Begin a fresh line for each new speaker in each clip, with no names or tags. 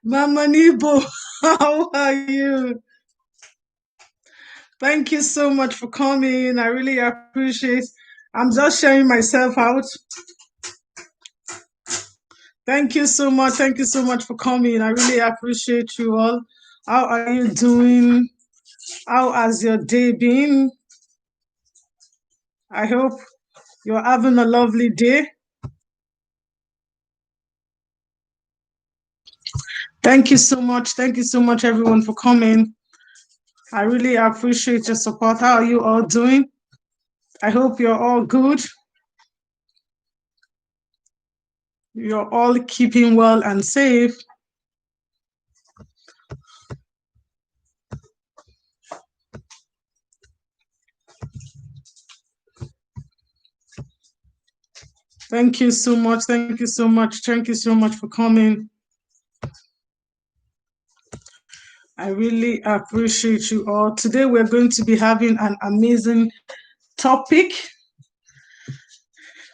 Mama Nibo, how are you? Thank you so much for coming. I really appreciate. I'm just sharing myself out. Thank you so much. Thank you so much for coming. I really appreciate you all. How are you doing? How has your day been? I hope you're having a lovely day. Thank you so much. Thank you so much, everyone, for coming. I really appreciate your support. How are you all doing? I hope you're all good. You're all keeping well and safe. Thank you so much. Thank you so much. Thank you so much for coming. I really appreciate you all. Today we're going to be having an amazing topic.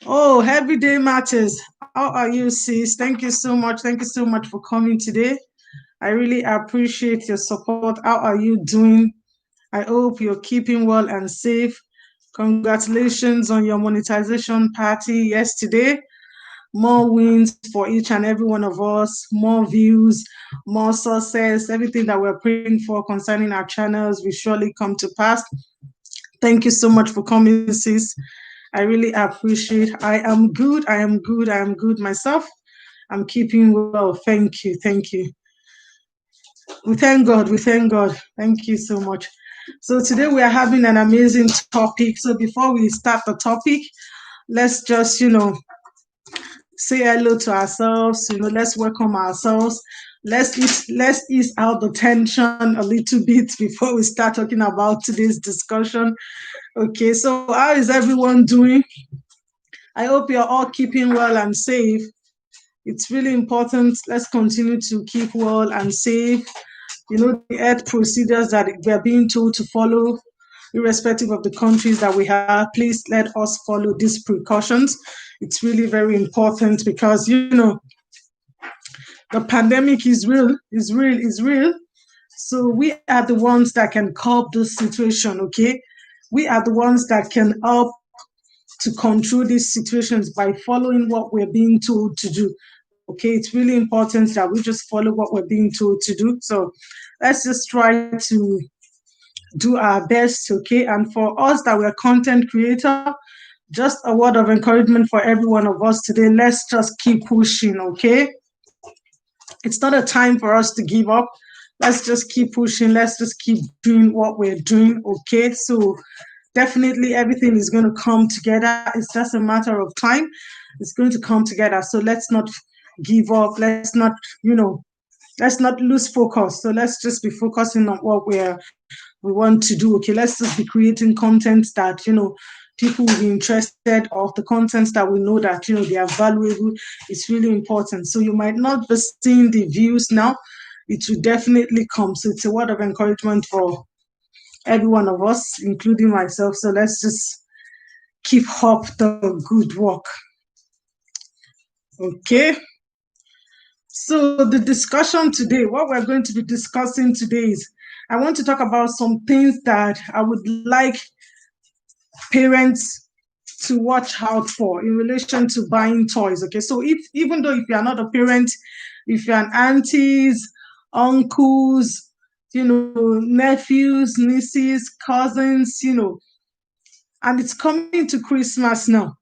Oh, everyday matters. How are you, sis? Thank you so much. Thank you so much for coming today. I really appreciate your support. How are you doing? I hope you're keeping well and safe. Congratulations on your monetization party yesterday. More wins for each and every one of us, more views, more success, everything that we're praying for concerning our channels will surely come to pass. Thank you so much for coming, sis. I really appreciate. I am good. I am good. I am good myself. I'm keeping well. Thank you. Thank you. We thank God. We thank God. Thank you so much. So today we are having an amazing topic. So before we start the topic, let's just, say hello to ourselves, let's welcome ourselves. Let's ease out the tension a little bit before we start talking about today's discussion. Okay, so how is everyone doing? I hope you're all keeping well and safe. It's really important. Let's continue to keep well and safe. The health procedures that we're being told to follow, irrespective of the countries that we have, please let us follow these precautions. It's really very important because, the pandemic is real, is real, is real. So we are the ones that can curb this situation, okay? We are the ones that can help to control these situations by following what we're being told to do. Okay, it's really important that we just follow what we're being told to do. So let's just try to do our best, okay? And for us that we're content creator, just a word of encouragement for every one of us today. Let's just keep pushing, okay? It's not a time for us to give up. Let's just keep pushing. Let's just keep doing what we're doing, okay? So definitely everything is going to come together. It's just a matter of time. It's going to come together. So let's not give up. Let's not lose focus. So let's just be focusing on what we want to do. Okay, let's just be creating content that people will be interested of, the content that we know that they are valuable. It's really important. So you might not be seeing the views now. It will definitely come. So it's a word of encouragement for every one of us, including myself. So let's just keep up the good work. Okay. So the discussion today, what we're going to be discussing today is, I want to talk about some things that I would like parents to watch out for in relation to buying toys. Okay, so even though if you're not a parent, if you're an aunties, uncles, nephews, nieces, cousins, and it's coming to Christmas now.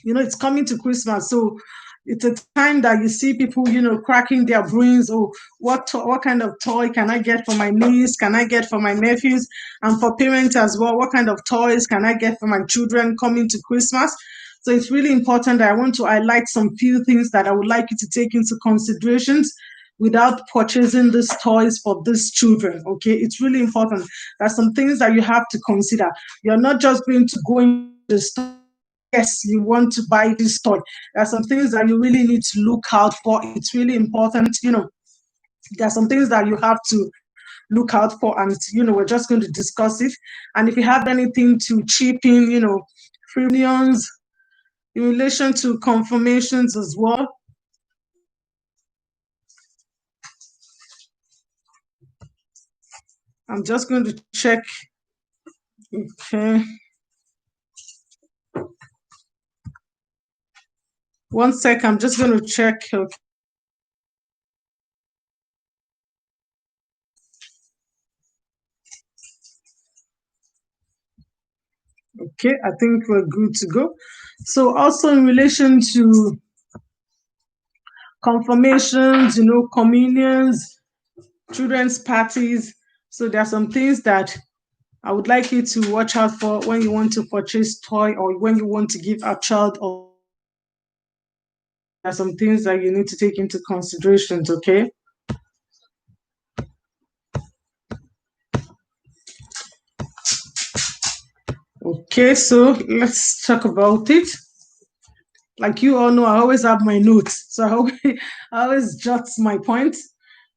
It's coming to Christmas, so it's a time that you see people, cracking their brains. Oh, what kind of toy can I get for my niece? Can I get for my nephews? And for parents as well, what kind of toys can I get for my children coming to Christmas? So it's really important that I want to highlight some few things that I would like you to take into considerations without purchasing these toys for these children. Okay, it's really important. There's some things that you have to consider. You're not just going to go in the store. Yes, you want to buy this toy. There are some things that you really need to look out for. It's really important. There are some things that you have to look out for, and we're just going to discuss it. And if you have anything to chip in, premiums in relation to confirmations as well, I'm just going to check. Okay. One sec, I'm just going to check. Okay, I think we're good to go. So also in relation to confirmations, communions, children's parties. So there are some things that I would like you to watch out for when you want to purchase toy or when you want to give a child, or there are some things that you need to take into consideration, okay? Okay, so let's talk about it. Like you all know, I always have my notes. So I always jot my points.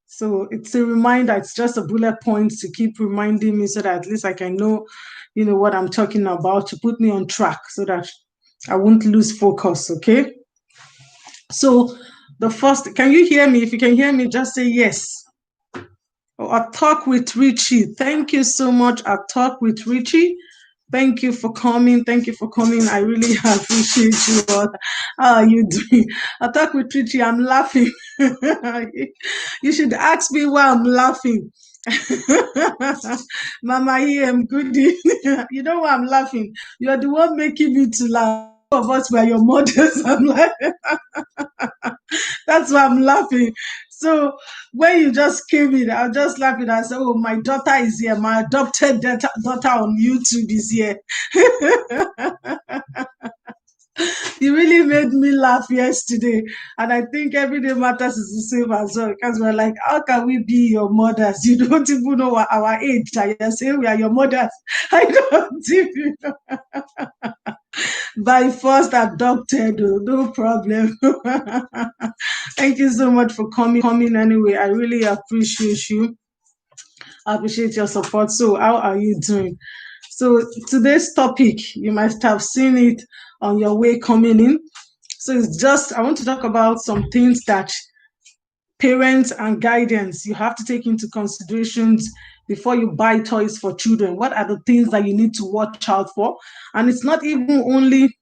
So it's a reminder, it's just a bullet point to keep reminding me so that at least I can know, what I'm talking about, to put me on track so that I won't lose focus, okay? So the first, can you hear me? If you can hear me, just say yes. A talk with Richie. Thank you so much. A talk with Richie. Thank you for coming. Thank you for coming. I really appreciate you all. How are you doing? A talk with Richie. I'm laughing. You should ask me why I'm laughing. Mama EM, good evening. You know why I'm laughing? You're the one making me to laugh. Of us were your mothers. I'm like, that's why I'm laughing. So when you just came in, I was just laughing. I said, "Oh, my daughter is here. My adopted daughter on YouTube is here." You really made me laugh yesterday, and I think Everyday Matters is the same as well, because we're like, "How can we be your mothers? You don't even know our age. And you're saying we are your mothers." I don't even by first adopted, no problem. Thank you so much for coming anyway. I really appreciate you. I appreciate your support. So how are you doing? So today's topic, you might have seen it on your way coming in. So it's just, I want to talk about some things that parents and guidance you have to take into considerations before you buy toys for children. What are the things that you need to watch out for? And it's not even only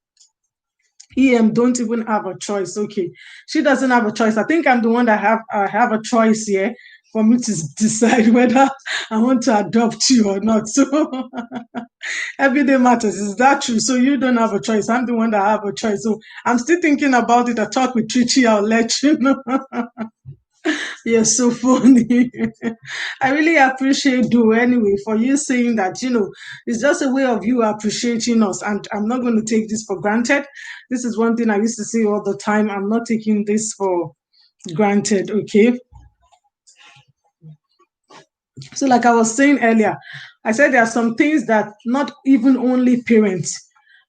don't even have a choice. Okay, she doesn't have a choice. I think I'm the one that have a choice here for me to decide whether I want to adopt you or not. So Everyday Matters, is that true? So you don't have a choice. I'm the one that have a choice. So I'm still thinking about it. I talk with Trichi, I'll let you know. You're so funny. I really appreciate you anyway for you saying that, it's just a way of you appreciating us. And I'm not going to take this for granted. This is one thing I used to say all the time. I'm not taking this for granted, okay? So, like I was saying earlier, I said there are some things that not even only parents,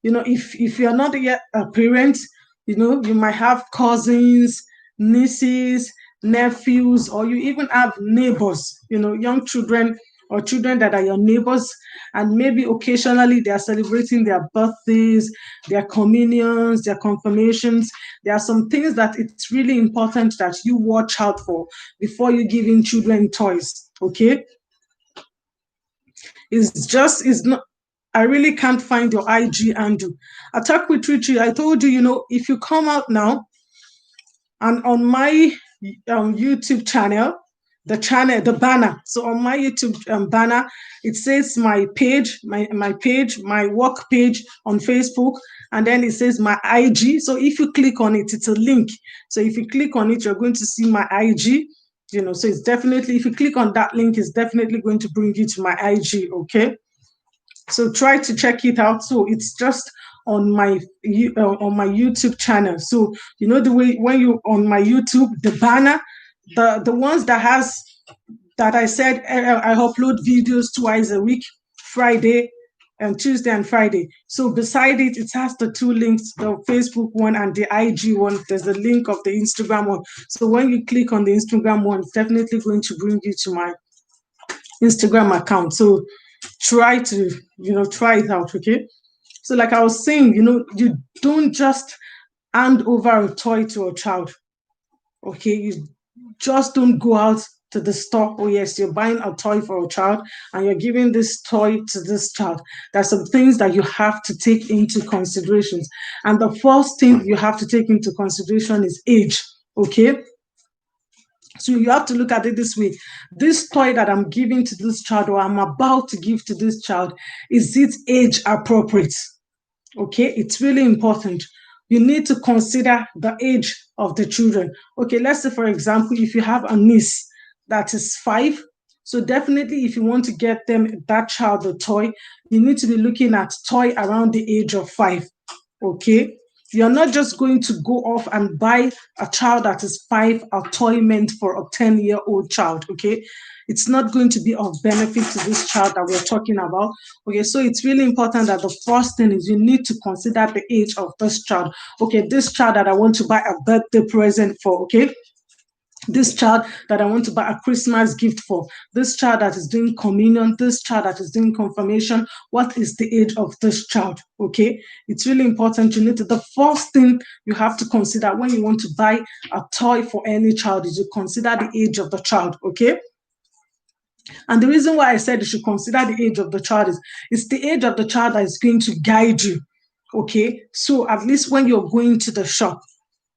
if you're not yet a parent, you might have cousins, nieces, nephews, or you even have neighbors, young children or children that are your neighbors, and maybe occasionally they are celebrating their birthdays, their communions, their confirmations. There are some things that it's really important that you watch out for before you give in children toys, okay? It's not, I really can't find your IG handle. Attack with Richie, I told you, if you come out now and on my YouTube channel, the banner. So on my YouTube banner, it says my page, my page, my work page on Facebook, and then it says my IG. So if you click on it, it's a link. So if you click on it, you're going to see my IG. So it's definitely, if you click on that link, it's definitely going to bring you to my IG, okay? So try to check it out. So it's just on my YouTube channel. So the way when you on my YouTube, the banner, the ones that I said I upload videos twice a week, Friday and Tuesday and Friday. So beside it, it has the two links, the Facebook one and the IG one. There's a link of the Instagram one. So when you click on the Instagram one, it's definitely going to bring you to my Instagram account. So try to, try it out, okay? So like I was saying, you don't just hand over a toy to a child, okay? You just don't go out to the store. Oh yes, you're buying a toy for a child and you're giving this toy to this child. There's some things that you have to take into considerations. And the first thing you have to take into consideration is age. Okay. So you have to look at it this way. This toy that I'm giving to this child or I'm about to give to this child, is it age appropriate? Okay, it's really important. You need to consider the age of the children. Okay, let's say, for example, if you have a niece that is 5, so definitely if you want to get that child a toy, you need to be looking at toy around the age of 5. Okay, you're not just going to go off and buy a child that is 5 a toy meant for a 10-year-old child. Okay, it's not going to be of benefit to this child that we're talking about. Okay, so it's really important that the first thing is you need to consider the age of this child. Okay, this child that I want to buy a birthday present for. Okay, this child that I want to buy a Christmas gift for, this child that is doing communion, this child that is doing confirmation, what is the age of this child? Okay, it's really important. You need to, the first thing you have to consider when you want to buy a toy for any child is you consider the age of the child. Okay. And the reason why I said you should consider the age of the child is it's the age of the child that is going to guide you. Okay, so at least when you're going to the shop,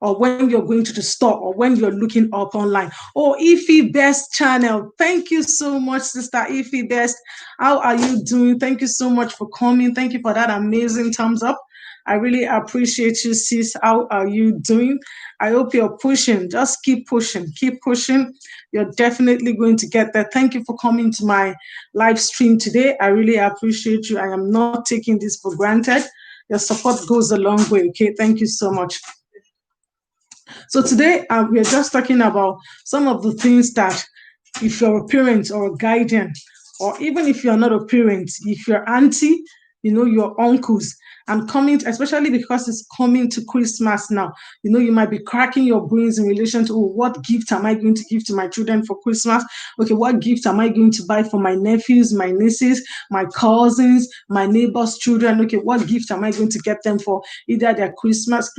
or when you're going to the store, or when you're looking up online. Oh, Ify Best channel. Thank you so much, Sister Ify Best. How are you doing? Thank you so much for coming. Thank you for that amazing thumbs up. I really appreciate you, sis. How are you doing? I hope you're pushing. Just keep pushing. Keep pushing. You're definitely going to get there. Thank you for coming to my live stream today. I really appreciate you. I am not taking this for granted. Your support goes a long way. Okay, thank you so much. So today we are just talking about some of the things that if you're a parent or a guardian, or even if you're not a parent, if you're auntie, your uncles, and coming, especially because it's coming to Christmas now, you might be cracking your brains in relation to, oh, what gift am I going to give to my children for Christmas? Okay, what gift am I going to buy for my nephews, my nieces, my cousins, my neighbors' children? Okay, what gift am I going to get them for either their Christmas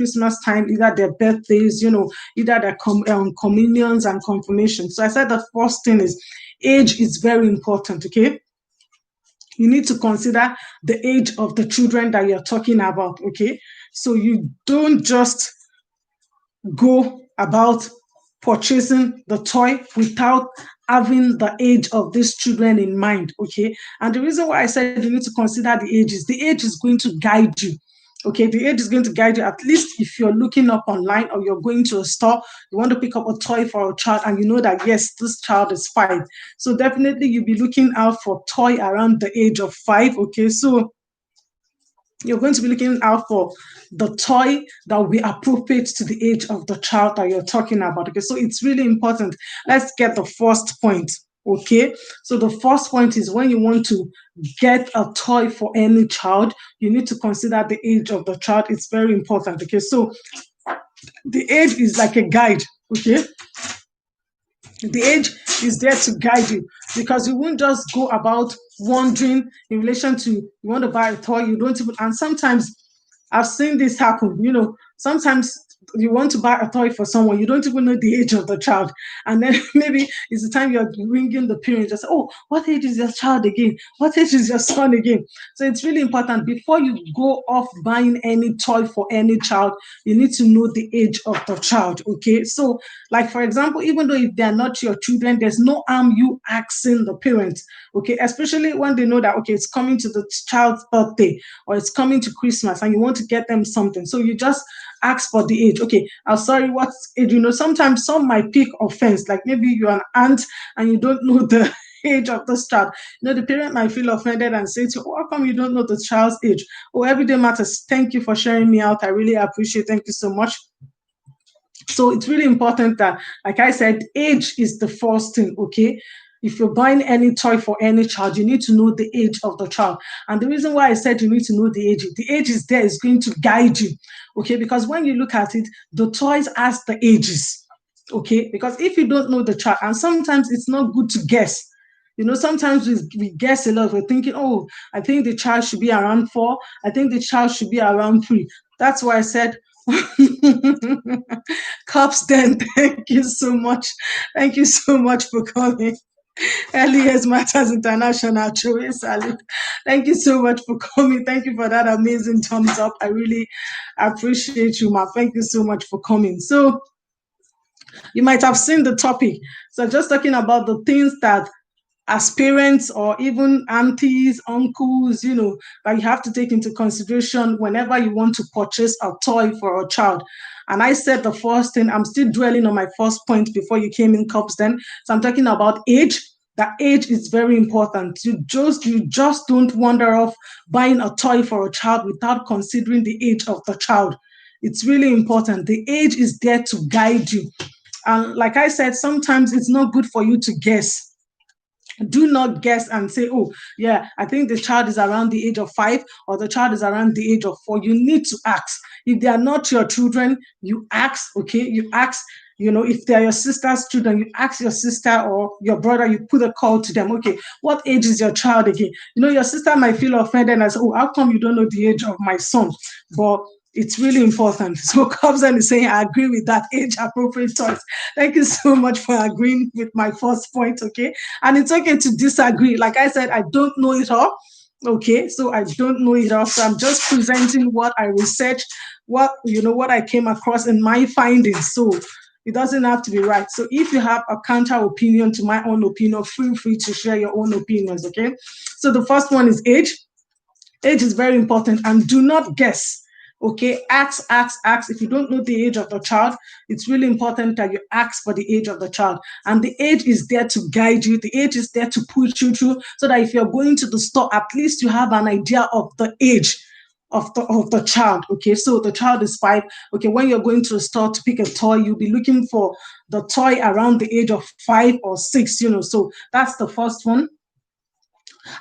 time, either their birthdays, either their communions and confirmations? So I said the first thing is age is very important, okay? You need to consider the age of the children that you're talking about, okay? So you don't just go about purchasing the toy without having the age of these children in mind, okay? And the reason why I said you need to consider the age is going to guide you. Okay, the age is going to guide you. At least if you're looking up online or you're going to a store, you want to pick up a toy for a child and you know that, yes, this child is 5. So definitely you'll be looking out for toy around the age of 5. Okay, so you're going to be looking out for the toy that will be appropriate to the age of the child that you're talking about. Okay, so it's really important. Let's get the first point. Okay, so the first point is when you want to get a toy for any child, you need to consider the age of the child. It's very important. Okay, so the age is like a guide. Okay, the age is there to guide you because you won't just go about wondering in relation to you want to buy a toy, you don't even, and sometimes I've seen this happen, sometimes you want to buy a toy for someone, you don't even know the age of the child. And then maybe it's the time you're ringing the parent, just say, oh, what age is your child again? What age is your son again? So it's really important before you go off buying any toy for any child, you need to know the age of the child. Okay. So, like, for example, even though if they're not your children, there's no harm you asking the parents. Okay. Especially when they know that, okay, it's coming to the child's birthday or it's coming to Christmas and you want to get them something. So you just ask for the age. Okay, I'm sorry, what age? Sometimes some might pick offense, like maybe you're an aunt and you don't know the age of this child. The parent might feel offended and say to you, how come you don't know the child's age? Oh, everyday matters. Thank you for sharing me out. I really appreciate it. Thank you so much. So it's really important that, like I said, age is the first thing, okay? If you're buying any toy for any child, you need to know the age of the child. And the reason why I said you need to know the age is there, is going to guide you, okay? Because when you look at it, the toys ask the ages, okay? Because if you don't know the child, and sometimes it's not good to guess. Sometimes we guess a lot. We're thinking, oh, I think the child should be around 4. I think the child should be around 3. That's why I said, Cops then, thank you so much. Thank you so much for coming. Elias Matters International, truly salute. Thank you so much for coming. Thank you for that amazing thumbs up. I really appreciate you, Ma. Thank you so much for coming. So you might have seen the topic. So just talking about the things that as parents or even aunties, uncles, that you have to take into consideration whenever you want to purchase a toy for a child. And I said the first thing, I'm still dwelling on my first point before you came in, Cups then. So I'm talking about age. That age is very important. You just don't wander off buying a toy for a child without considering the age of the child. It's really important. The age is there to guide you. And like I said, sometimes it's not good for you to guess. Do not guess and say, oh, yeah, I think the child is around the age of 5 or the child is around the age of 4. You need to ask. If they are not your children, you ask, okay? You ask, if they are your sister's children, you ask your sister or your brother, you put a call to them. Okay, what age is your child again? Your sister might feel offended and say, oh, how come you don't know the age of my son? But it's really important. So Kobzan is saying, I agree with that age appropriate choice. Thank you so much for agreeing with my first point, okay? And it's okay to disagree. Like I said, I don't know it all. Okay, so I don't know it all. So I'm just presenting what I researched, what I came across in my findings. So it doesn't have to be right. So if you have a counter opinion to my own opinion, feel free to share your own opinions, okay? So the first one is age. Age is very important, and do not guess. Okay, ask. If you don't know the age of the child, it's really important that you ask for the age of the child. And the age is there to guide you. The age is there to push you through, so that if you're going to the store, at least you have an idea of the age of the child. Okay, so the child is 5. Okay, when you're going to the store to pick a toy, you'll be looking for the toy around the age of 5 or 6. So that's the first one.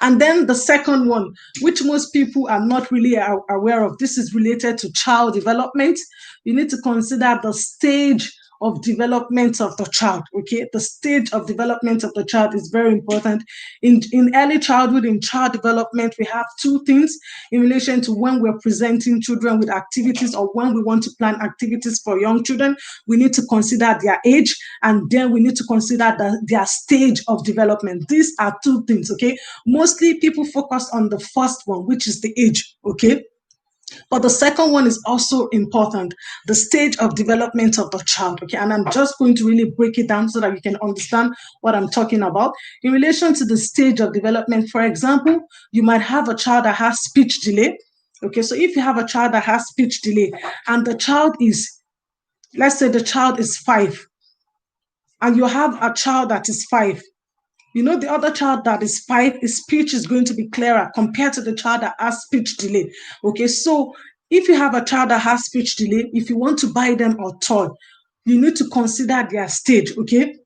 And then the second one, which most people are not really aware of, this is related to child development. You need to consider the stage of development of the child. Okay, the stage of development of the child is very important. In early childhood, in child development, we have two things in relation to when we're presenting children with activities or when we want to plan activities for young children. We need to consider their age, and then we need to consider their stage of development. These are two things, okay? Mostly people focus on the first one, which is the age, okay? But the second one is also important, the stage of development of the child, okay? And I'm just going to really break it down so that you can understand what I'm talking about. In relation to the stage of development, for example, you might have a child that has speech delay, okay? So if you have a child that has speech delay and the child is, let's say the child is 5, and you have a child that is 5, the other child that is 5, his speech is going to be clearer compared to the child that has speech delay. Okay, so if you have a child that has speech delay, if you want to buy them a toy, you need to consider their stage, okay?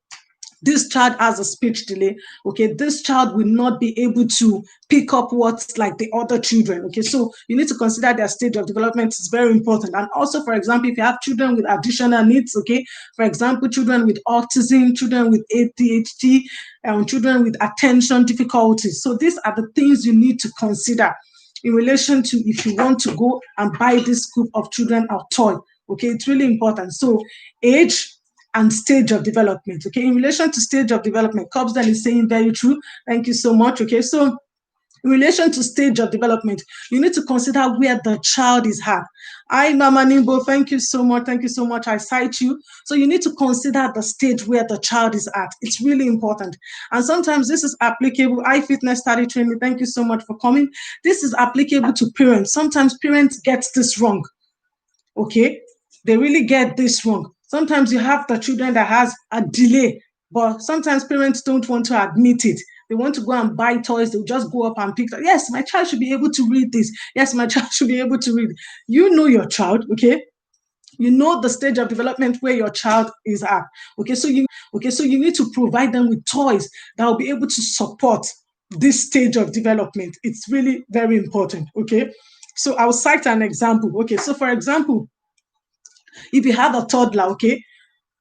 This child has a speech delay. Okay, this child will not be able to pick up words like the other children. Okay, so you need to consider their stage of development. It's very important. And also, for example, if you have children with additional needs, okay, for example, children with autism, children with ADHD, children with attention difficulties. So these are the things you need to consider in relation to if you want to go and buy this group of children a toy. Okay, it's really important. So age and stage of development. Okay, in relation to stage of development, Cobsdale is saying very true. Thank you so much. Okay, so in relation to stage of development, you need to consider where the child is at. Hi, Mama Nimbo, thank you so much. Thank you so much. I cite you. So you need to consider the stage where the child is at. It's really important. And sometimes this is applicable. Fitness Study Training, thank you so much for coming. This is applicable to parents. Sometimes parents get this wrong. Okay, they really get this wrong. Sometimes you have the children that has a delay, but sometimes parents don't want to admit it. They want to go and buy toys. They'll just go up and pick. Yes, my child should be able to read this. Yes, my child should be able to read. You know your child, okay? You know the stage of development where your child is at. Okay, so you need to provide them with toys that will be able to support this stage of development. It's really very important. Okay, so I'll cite an example. Okay, so for example, if you have a toddler, okay,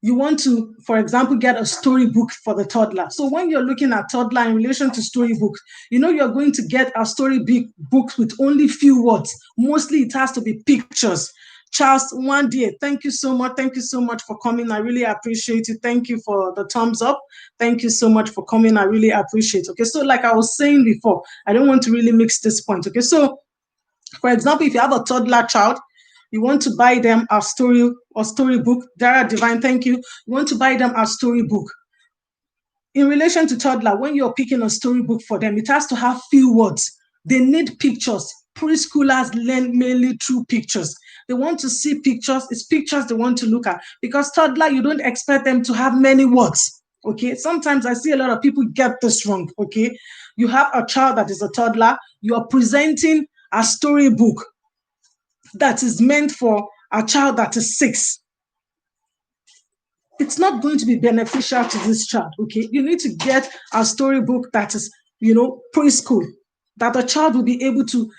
you want to, for example, get a storybook for the toddler. So when you're looking at toddler in relation to storybook, you're going to get a storybook with only few words. Mostly it has to be pictures. Charles, one day, thank you so much. Thank you so much for coming. I really appreciate it. Thank you for the thumbs up. Thank you so much for coming. I really appreciate it. Okay, so like I was saying before, I don't want to really mix this point. Okay, so for example, if you have a toddler child, you want to buy them a story or storybook. Dara Divine, thank you. You want to buy them a storybook. In relation to toddler, when you're picking a storybook for them, it has to have few words. They need pictures. Preschoolers learn mainly through pictures. They want to see pictures. It's pictures they want to look at. Because toddler, you don't expect them to have many words. Okay, sometimes I see a lot of people get this wrong. Okay, you have a child that is a toddler, you are presenting a storybook that is meant for a child that is 6. It's not going to be beneficial to this child. Okay, you need to get a storybook that is, preschool, that the child will be able to,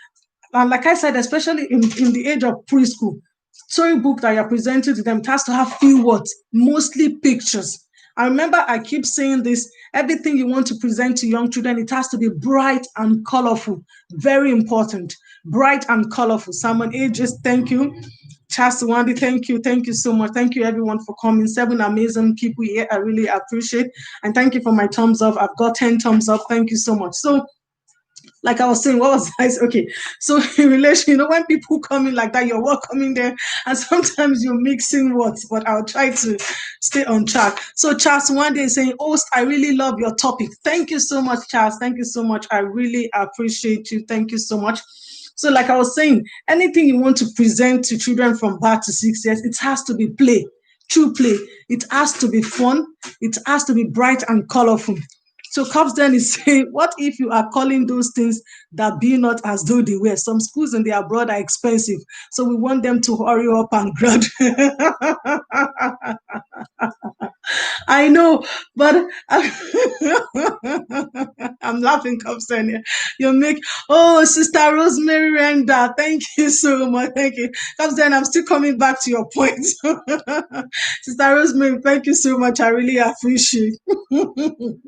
and like I said, especially in the age of preschool, storybook that you're presenting to them, it has to have few words, mostly pictures. I remember I keep saying this, everything you want to present to young children, it has to be bright and colorful. Very important. Bright and colorful. Simon Ages, thank you. Charles Wandi, thank you. Thank you so much. Thank you everyone for coming. 7 amazing people here. I really appreciate. And thank you for my thumbs up. I've got 10 thumbs up. Thank you so much. So like I was saying, what was I? Okay, so in relation, when people come in like that, you're welcoming them, and sometimes you're mixing words, but I'll try to stay on track. So Charles one day is saying, host, I really love your topic. Thank you so much, Charles. Thank you so much. I really appreciate you. Thank you so much. So like I was saying, anything you want to present to children from birth to 6 years, it has to be play, true play. It has to be fun. It has to be bright and colorful. So Cops then is saying, what if you are calling those things that be not as though they were? Some schools in the abroad are expensive, so we want them to hurry up and graduate. I know, but I'm laughing, Cops then. You make, Sister Rosemary Renda, thank you so much. Thank you. Cops then, I'm still coming back to your point. Sister Rosemary, thank you so much. I really appreciate it.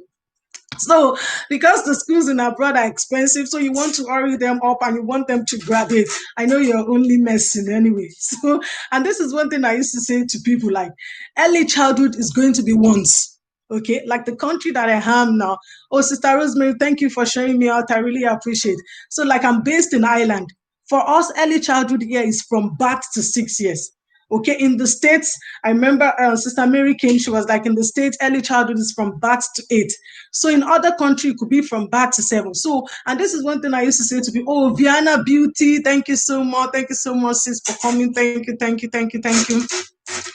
So, because the schools in abroad are expensive, so you want to hurry them up and you want them to graduate. I know you're only messing anyway. So, and this is one thing I used to say to people, like, early childhood is going to be once. Okay, like the country that I am now. Oh, Sister Rosemary, thank you for sharing me out. I really appreciate. So, like, I'm based in Ireland. For us, early childhood here is from birth to 6 years. Okay, in the States, I remember Sister Mary came, she was like, in the States, early childhood is from birth to 8. So in other countries, it could be from birth to 7. So, and this is one thing I used to say to people, oh, Vienna Beauty, thank you so much. Thank you so much, sis, for coming. Thank you, thank you, thank you, thank you.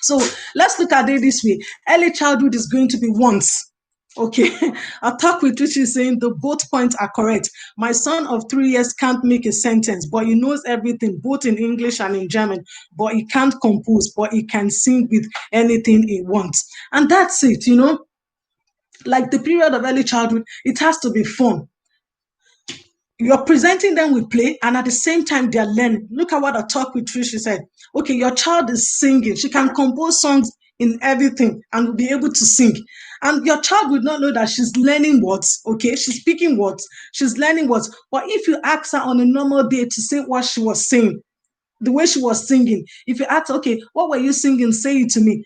So let's look at it this way. Early childhood is going to be once. Okay, I'll talk with Richie saying the both points are correct. My son of 3 years can't make a sentence, but he knows everything, both in English and in German, but he can't compose, but he can sing with anything he wants. And that's it, like the period of early childhood, it has to be fun. You're presenting them with play, and at the same time, they're learning. Look at what I talked with Trish said. Okay, your child is singing. She can compose songs in everything and will be able to sing. And your child would not know that she's learning words, okay? She's speaking words, she's learning words. But if you ask her on a normal day to say what she was saying, the way she was singing, if you ask, okay, what were you singing? Say it to me.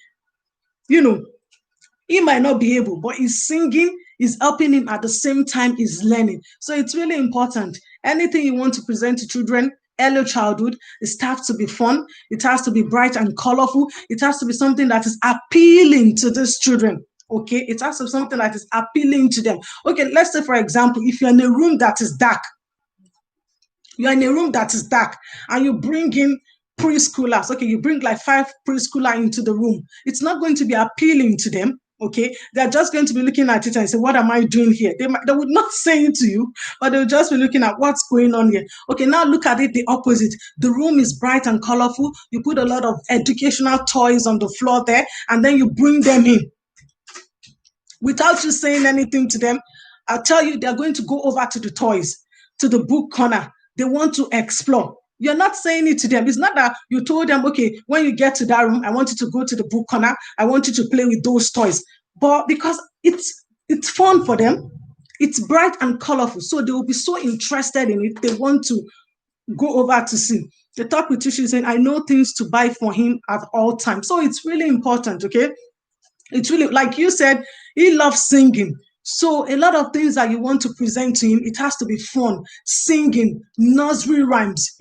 He might not be able, but he's singing, is helping him at the same time he's learning. So it's really important. Anything you want to present to children, early childhood, it has to be fun. It has to be bright and colorful. It has to be something that is appealing to these children. Okay, it has to be something that is appealing to them. Okay, let's say, for example, if you're in a room that is dark, and you bring in preschoolers. Okay, you bring like 5 preschoolers into the room. It's not going to be appealing to them. Okay, they're just going to be looking at it and say, what am I doing here? They would not say it to you, but they'll just be looking at what's going on here. Okay, now look at it the opposite. The room is bright and colorful. You put a lot of educational toys on the floor there, and then you bring them in. Without you saying anything to them, I'll tell you, they're going to go over to the toys, to the book corner. They want to explore. You're not saying it to them. It's not that you told them, okay, when you get to that room, I want you to go to the book corner. I want you to play with those toys. But because it's fun for them, it's bright and colorful. So they will be so interested in it. They want to go over to see. They talk with you, she's saying, I know things to buy for him at all times. So it's really important, okay? It's really, like you said, he loves singing. So a lot of things that you want to present to him, it has to be fun. Singing, nursery rhymes,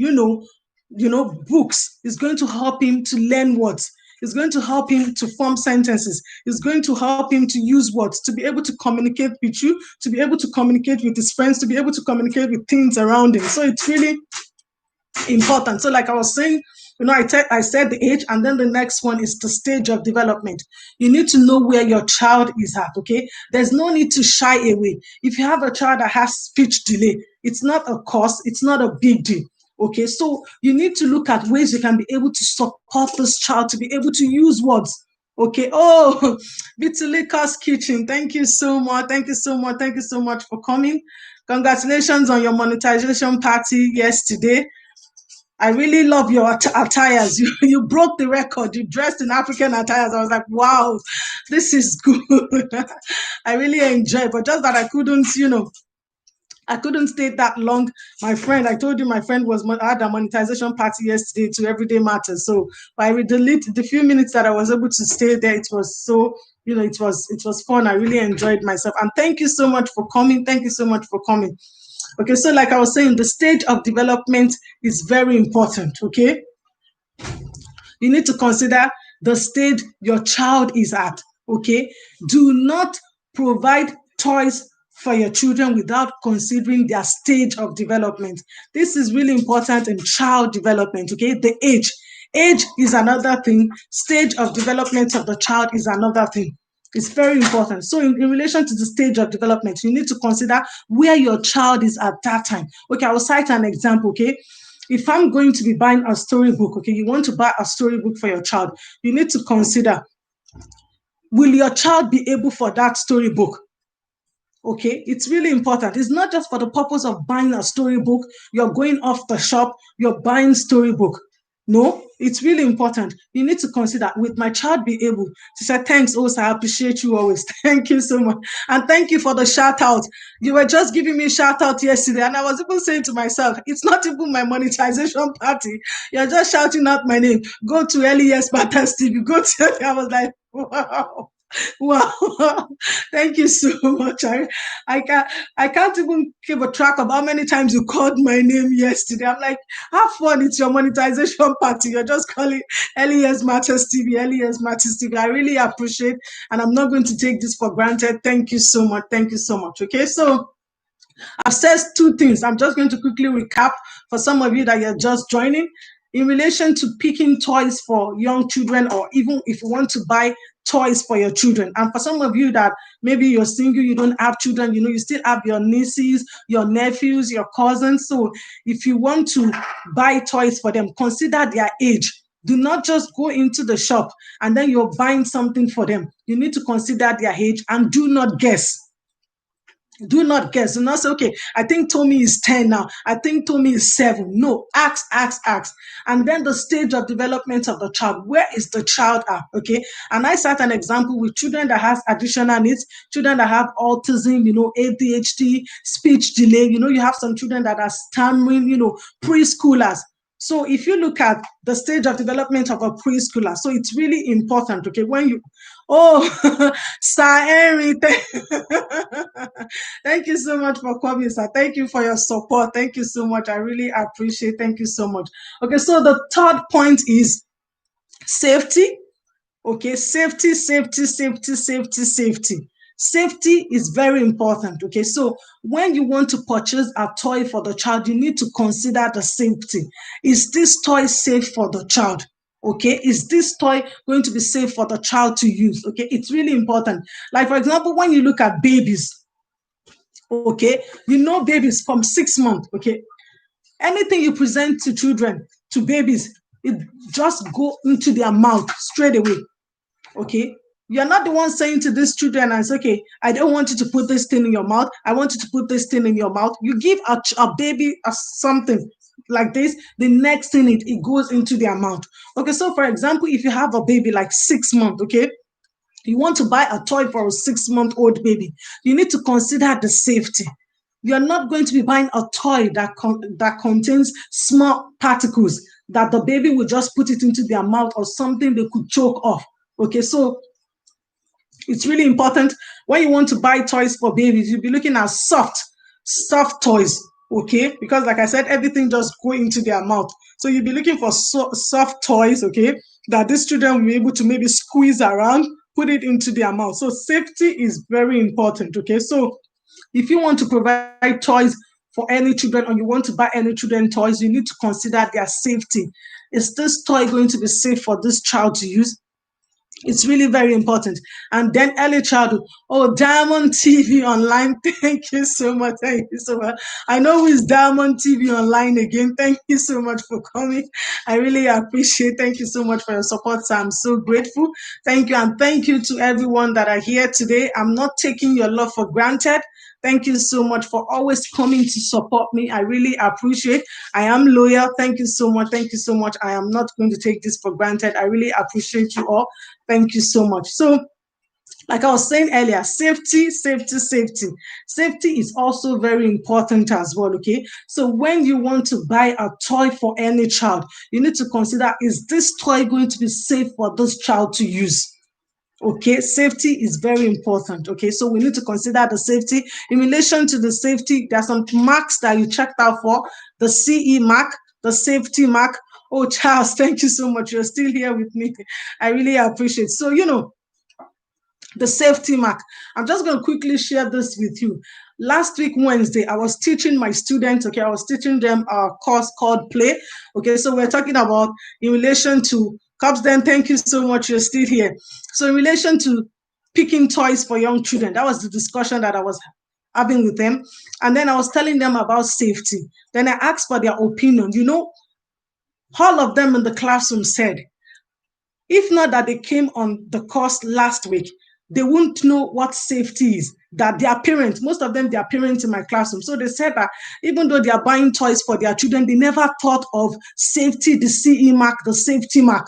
books is going to help him to learn words. It's going to help him to form sentences. It's going to help him to use words, to be able to communicate with you, to be able to communicate with his friends, to be able to communicate with things around him. So it's really important. So, like I was saying, I said the age, and then the next one is the stage of development. You need to know where your child is at, okay? There's no need to shy away. If you have a child that has speech delay, it's not a cause, it's not a big deal. Okay, so you need to look at ways you can be able to support this child to be able to use words. Okay. Oh, Bitulika's Kitchen. Thank you so much. Thank you so much. Thank you so much for coming. Congratulations on your monetization party yesterday. I really love your attires. You broke the record. You dressed in African attires. I was like, wow, this is good. I really enjoyed, but just that I couldn't stay that long. My friend, I told you my friend had a monetization party yesterday to Everyday Matters. So I deleted the few minutes that I was able to stay there. It was so, it was fun. I really enjoyed myself. And thank you so much for coming. Thank you so much for coming. Okay, so like I was saying, the stage of development is very important, okay? You need to consider the stage your child is at, okay? Do not provide toys for your children without considering their stage of development. This is really important in child development, okay? The age. Age is another thing. Stage of development of the child is another thing. It's very important. So in relation to the stage of development, you need to consider where your child is at that time. Okay, I will cite an example, okay? If I'm going to be buying a storybook, okay, you want to buy a storybook for your child, you need to consider, will your child be able for that storybook? Okay, it's really important. It's not just for the purpose of buying a storybook, you're going off the shop, you're buying storybook. No, it's really important. You need to consider, will my child be able to say, thanks, also, I appreciate you always. Thank you so much. And thank you for the shout out. You were just giving me a shout out yesterday. And I was even saying to myself, it's not even my monetization party. You're just shouting out my name. Go to LES Matters TV. Go to, I was like, wow. Wow. Thank you so much. I can't even keep a track of how many times you called my name yesterday. I'm like, have fun. It's your monetization party. You're just calling LES Matters TV, LES Matters TV. I really appreciate, and I'm not going to take this for granted. Thank you so much. Thank you so much. Okay, so I've said two things. I'm just going to quickly recap for some of you that you're just joining. In relation to picking toys for young children, or even if you want to buy toys for your children. And for some of you that maybe you're single, you don't have children, you still have your nieces, your nephews, your cousins. So if you want to buy toys for them, consider their age. Do not just go into the shop and then you're buying something for them. You need to consider their age and do not guess. Do not guess. Do not say, okay, I think Tommy is 10 now. I think Tommy is 7. No, ask, ask, ask. And then the stage of development of the child. Where is the child at? Okay. And I cite an example with children that has additional needs, children that have autism, ADHD, speech delay. You have some children that are stammering, preschoolers. So if you look at the stage of development of a preschooler, so it's really important, okay, Sir Henry, thank you so much for coming, sir. Thank you for your support. Thank you so much. I really appreciate. Thank you so much. Okay, so the third point is safety. Okay, safety, safety, safety, safety, safety. Safety is very important. Okay, so when you want to purchase a toy for the child, you need to consider the safety. Is this toy safe for the child? Okay, is this toy going to be safe for the child to use? Okay, it's really important. Like, for example, when you look at babies, okay, babies from 6 months, okay, anything you present to children, to babies, it just go into their mouth straight away. Okay, you're not the one saying to these children, and say, okay, I don't want you to put this thing in your mouth, I want you to put this thing in your mouth. You give a baby something like this, the next thing it goes into their mouth. Okay, so for example, if you have a baby like 6 months, okay, you want to buy a toy for a 6-month-old baby, you need to consider the safety. You're not going to be buying a toy that contains small particles that the baby will just put it into their mouth or something they could choke off. Okay, so it's really important when you want to buy toys for babies, you'll be looking at soft toys, okay? Because like I said, everything just go into their mouth. So you'll be looking for soft toys, okay, that these children will be able to maybe squeeze around, put it into their mouth. So safety is very important, okay? So if you want to provide toys for any children or you want to buy any children toys, you need to consider their safety. Is this toy going to be safe for this child to use? It's really very important. And then early childhood. Oh, Diamond TV Online. Thank you so much. Thank you so much. I know it's Diamond TV Online again. Thank you so much for coming. I really appreciate. Thank you so much for your support. So I'm so grateful. Thank you. And thank you to everyone that are here today. I'm not taking your love for granted. Thank you so much for always coming to support me. I really appreciate. I am loyal. Thank you so much. Thank you so much. I am not going to take this for granted. I really appreciate you all. Thank you so much. So, like I was saying earlier, safety, safety, safety. Safety is also very important as well, okay? So when you want to buy a toy for any child, you need to consider, is this toy going to be safe for this child to use? Okay, safety is very important. Okay, so we need to consider the safety. In relation to the safety, there are some marks that you checked out for: the CE mark, the safety mark. Oh, Charles, thank you so much. You're still here with me. I really appreciate it. So, the safety mark. I'm just going to quickly share this with you. Last week, Wednesday, I was teaching my students, okay, I was teaching them a course called Play. Okay, so we're talking about in relation to Cops. Then thank you so much. You're still here. So in relation to picking toys for young children, that was the discussion that I was having with them. And then I was telling them about safety. Then I asked for their opinion. All of them in the classroom said, if not that they came on the course last week, they wouldn't know what safety is. That their parents, most of them, their parents in my classroom. So they said that even though they are buying toys for their children, they never thought of safety, the CE mark, the safety mark.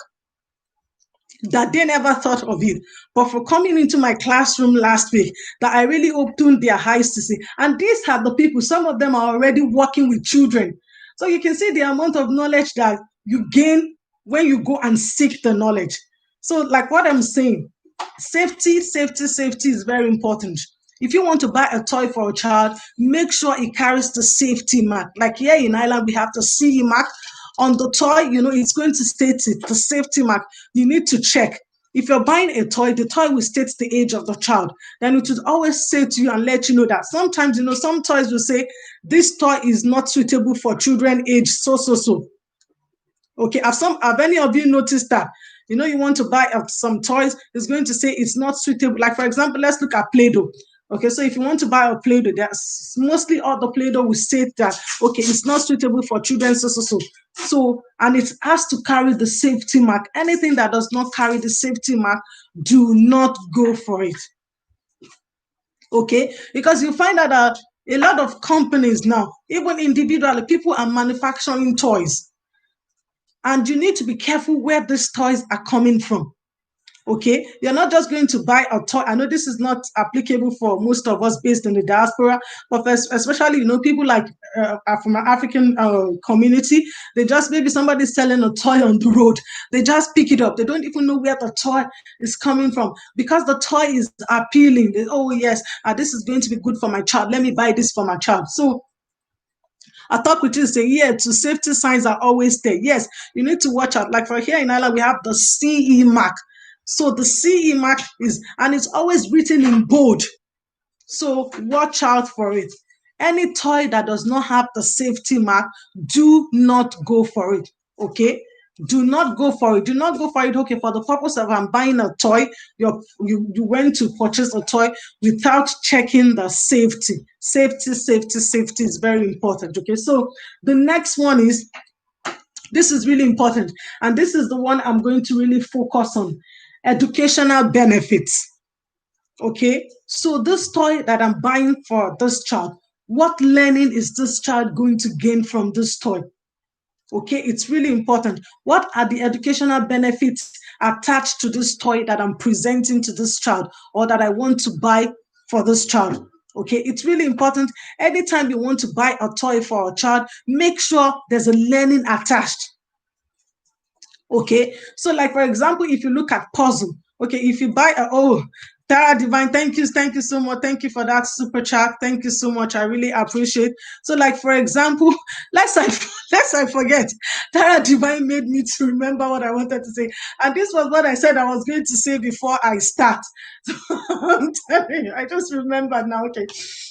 That they never thought of it. But for coming into my classroom last week, that I really opened their eyes to see. And these are the people, some of them are already working with children. So you can see the amount of knowledge that you gain when you go and seek the knowledge. So like what I'm saying, safety, safety, safety is very important. If you want to buy a toy for a child, make sure it carries the safety mark. Like here in Ireland, we have the CE mark. On the toy, it's going to state it, the safety mark. You need to check. If you're buying a toy, the toy will state the age of the child. Then it would always say to you and let you know that sometimes, some toys will say, this toy is not suitable for children age so. Okay, have any of you noticed that? You want to buy some toys, it's going to say it's not suitable. Like, for example, let's look at Play-Doh. Okay, so if you want to buy a Play-Doh, there's mostly all the Play-Doh will say that, okay, it's not suitable for children so. So, and it has to carry the safety mark. Anything that does not carry the safety mark, do not go for it. Okay, because you find out that a lot of companies now, even individually, people are manufacturing toys. And you need to be careful where these toys are coming from. Okay, you're not just going to buy a toy. I know this is not applicable for most of us based in the diaspora, but especially people like from an African community, they just, maybe somebody's selling a toy on the road, they just pick it up. They don't even know where the toy is coming from because the toy is appealing. Oh yes, this is going to be good for my child. Let me buy this for my child. So I talk with you say, yeah, to safety signs are always there. Yes, you need to watch out. Like for here in Ireland, we have the CE mark. So the CE mark and it's always written in bold. So watch out for it. Any toy that does not have the safety mark, do not go for it. Okay? Do not go for it. Do not go for it. Okay, for the purpose of I'm buying a toy, you went to purchase a toy without checking the safety. Safety, safety, safety is very important. Okay, so the next one is, this is really important, and this is the one I'm going to really focus on: educational benefits. Okay, so this toy that I'm buying for this child, what learning is this child going to gain from this toy? Okay, it's really important. What are the educational benefits attached to this toy that I'm presenting to this child or that I want to buy for this child? Okay, it's really important. Anytime you want to buy a toy for a child, make sure there's a learning attached. Okay, so like for example, if you look at puzzle, okay, if you buy a Tara Divine, thank you so much. Thank you for that super chat. Thank you so much. I really appreciate. So, like for example, let's I forget. Tara Divine made me to remember what I wanted to say, and this was what I said I was going to say before I start. I'm telling you, I just remembered now. Okay,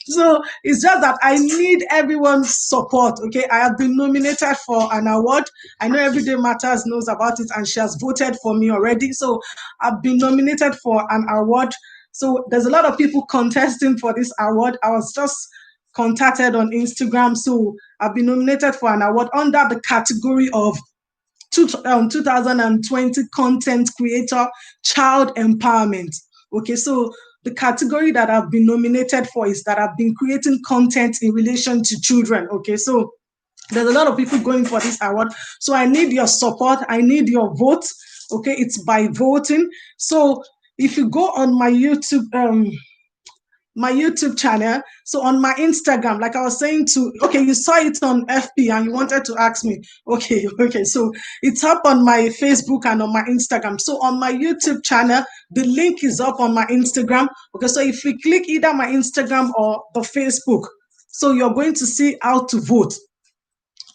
so it's just that I need everyone's support. Okay, I have been nominated for an award. I know Everyday Matters knows about it, and she has voted for me already. So I've been nominated for an award. So there's a lot of people contesting for this award. I was just contacted on Instagram. So I've been nominated for an award under the category of 2020 Content Creator Child Empowerment. Okay, so the category that I've been nominated for is that I've been creating content in relation to children. Okay, so there's a lot of people going for this award. So I need your support. I need your vote. Okay, it's by voting. So if you go on my YouTube channel. So on my Instagram, like I was saying okay, you saw it on FB and you wanted to ask me. Okay. So it's up on my Facebook and on my Instagram. So on my YouTube channel, the link is up on my Instagram. Okay, so if you click either my Instagram or the Facebook, so you're going to see how to vote.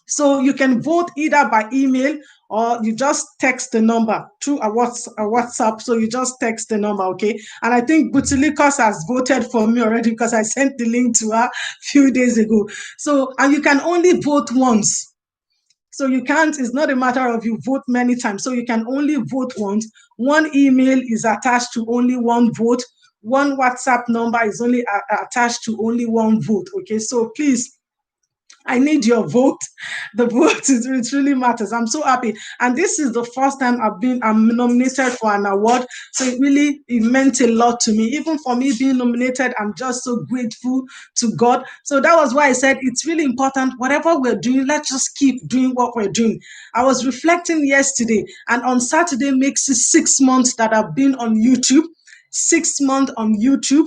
So you can vote either by email or you just text the number through a WhatsApp. So you just text the number, okay? And I think Butilikos has voted for me already because I sent the link to her a few days ago. So, and you can only vote once. So you can't, it's not a matter of you vote many times. So you can only vote once. One email is attached to only one vote. One WhatsApp number is only attached to only one vote, okay? So please, I need your vote. The vote it really matters. I'm so happy. And this is the first time I'm nominated for an award. So it meant a lot to me. Even for me being nominated, I'm just so grateful to God. So that was why I said it's really important. Whatever we're doing, let's just keep doing what we're doing. I was reflecting yesterday, and on Saturday makes it 6 months that I've been on YouTube. 6 months on YouTube.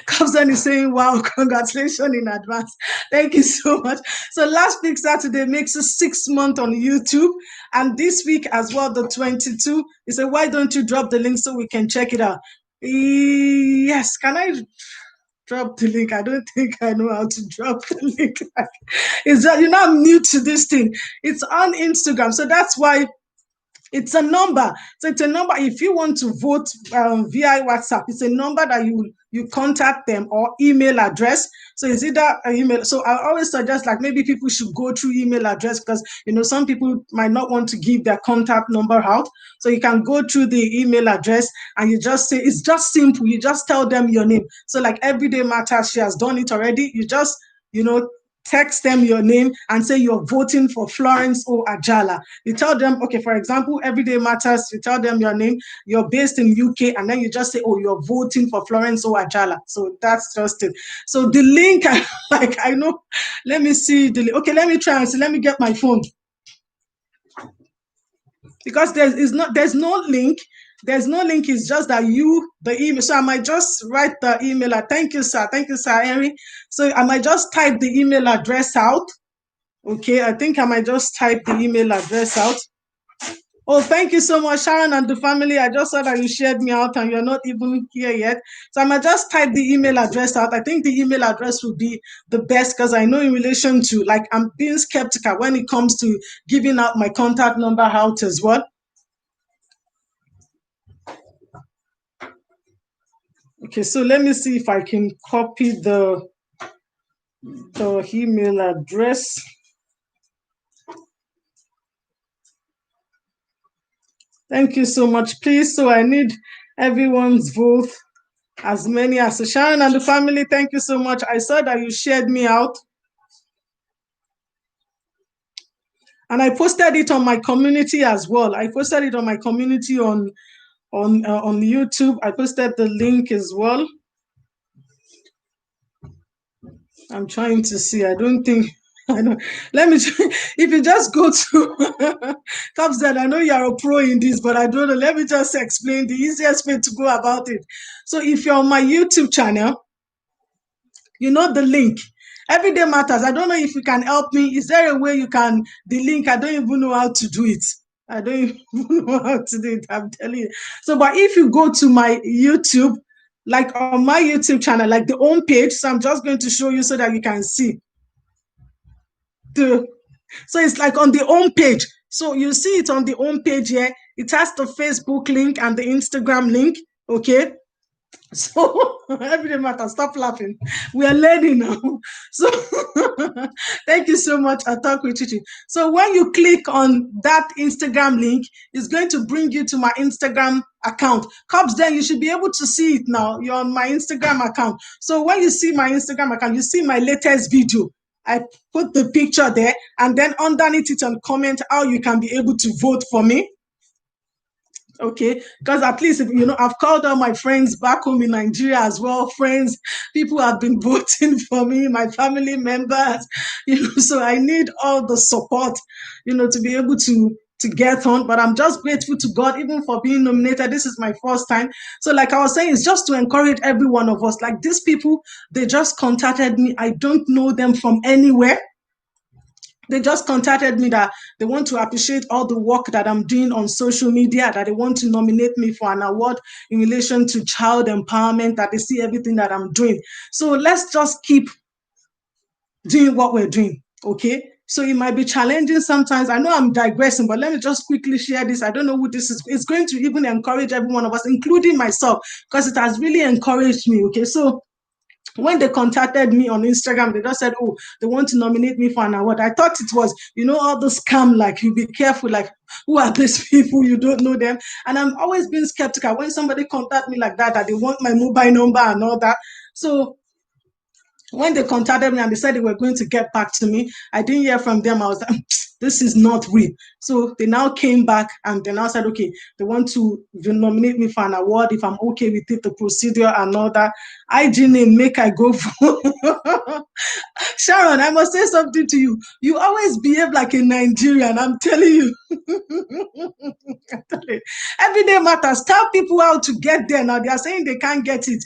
Kapsan is saying, wow, congratulations in advance. Thank you so much. So last week, Saturday, makes a 6 month on YouTube. And this week as well, the 22, he said, why don't you drop the link so we can check it out? Yes, can I drop the link? I don't think I know how to drop the link. It's that, I'm new to this thing. It's on Instagram. So that's why it's a number. So it's a number. If you want to vote via WhatsApp, it's a number that you contact them, or email address. So it's either an email. So I always suggest like maybe people should go through email address because some people might not want to give their contact number out. So you can go through the email address and you just say, it's just simple. You just tell them your name. So like Everyday Matters, she has done it already. You just text them your name and say you're voting for Florence O. Ajala. You tell them, okay, for example, Everyday Matters, you tell them your name, you're based in UK, and then you just say, oh, you're voting for Florence O. Ajala. So that's just it. So the link, I know, let me see the link. Okay, let me try and see. Let me get my phone. Because there's no link. There's no link. It's just that the email. So I might just write the email. Thank you, sir. Thank you, sir, Henry. So I might just type the email address out. Okay, I think I might just type the email address out. Oh, thank you so much, Sharon and the family. I just saw that you shared me out and you're not even here yet. So I might just type the email address out. I think the email address would be the best because I know in relation to, like, I'm being skeptical when it comes to giving out my contact number out as well. Okay, so let me see if I can copy the email address. Thank you so much, please. So I need everyone's vote, as many as Sharon and the family. Thank you so much. I saw that you shared me out. And I posted it on my community as well. I posted it on my community on YouTube. I posted the link as well. I'm trying to see. I don't think I know. Let me, if you just go to Captain, I know you are a pro in this, but I don't know. Let me just explain the easiest way to go about it. So if you're on my YouTube channel, you know the link. Everyday Matters. I don't know if you can help me. Is there a way you can, the link? I don't even know how to do it. I don't even know how to do it. I'm telling you. So, but if you go to my YouTube, like on my YouTube channel, like the home page, so I'm just going to show you so that you can see. The So it's like on the home page. So you see it on the home page here. It has the Facebook link and the Instagram link. Okay. So everyday matter, stop laughing. We are learning now. So thank you so much. I talk with Chichi. So when you click on that Instagram link, it's going to bring you to my Instagram account. Cops, then you should be able to see it now. You're on my Instagram account. So when you see my Instagram account, you see my latest video. I put the picture there, and then underneath it and comment how you can be able to vote for me. Okay, because at least I've called all my friends back home in Nigeria as well. Friends, people have been voting for me, my family members. So I need all the support, to be able to get on. But I'm just grateful to God even for being nominated. This is my first time. So, like I was saying, it's just to encourage every one of us. Like these people, they just contacted me. I don't know them from anywhere. They just contacted me that they want to appreciate all the work that I'm doing on social media, that they want to nominate me for an award in relation to child empowerment, that they see everything that I'm doing. So let's just keep doing what we're doing, okay? So it might be challenging sometimes. I know I'm digressing, but let me just quickly share this. I don't know who this is. It's going to even encourage every one of us, including myself, because it has really encouraged me, okay? So when they contacted me on Instagram, they just said, oh, they want to nominate me for an award. I thought it was, all the scam, like, you be careful, like, who are these people? You don't know them. And I'm always being skeptical when somebody contact me like that they want my mobile number and all that. So when they contacted me and they said they were going to get back to me, I didn't hear from them. I was like, this is not real. So they now came back and they now said, okay, they want to nominate me for an award if I'm okay with it, the procedure and all that. IG name, make I go for. Sharon, I must say something to you. You always behave like a Nigerian. I'm telling you. Everyday matters. Tell people how to get there now. They are saying they can't get it.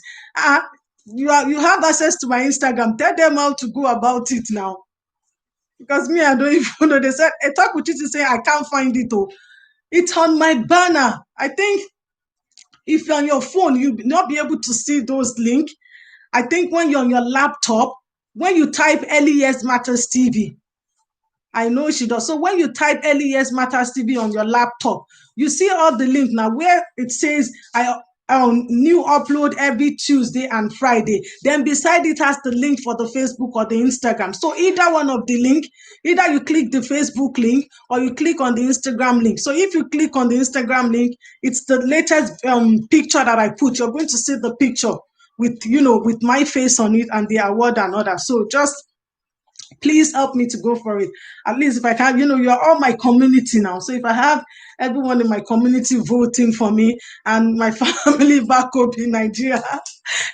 You have access to my Instagram. Tell them how to go about it now. Because me, I don't even know. They said, I talk with you to say I can't find it. Oh, it's on my banner. I think if you're on your phone, you'll not be able to see those links. I think when you're on your laptop, when you type LES Matters TV, I know she does. So when you type LES Matters TV on your laptop, you see all the link now where it says I new upload every Tuesday and Friday. Then beside it has the link for the Facebook or the Instagram. So either one of the link, either you click the Facebook link or you click on the Instagram link. So if you click on the Instagram link, it's the latest picture that I put. You're going to see the picture with my face on it and the award and all that. So just please help me to go for it. At least if I can, you're all my community now. So if I have everyone in my community voting for me and my family back up in Nigeria,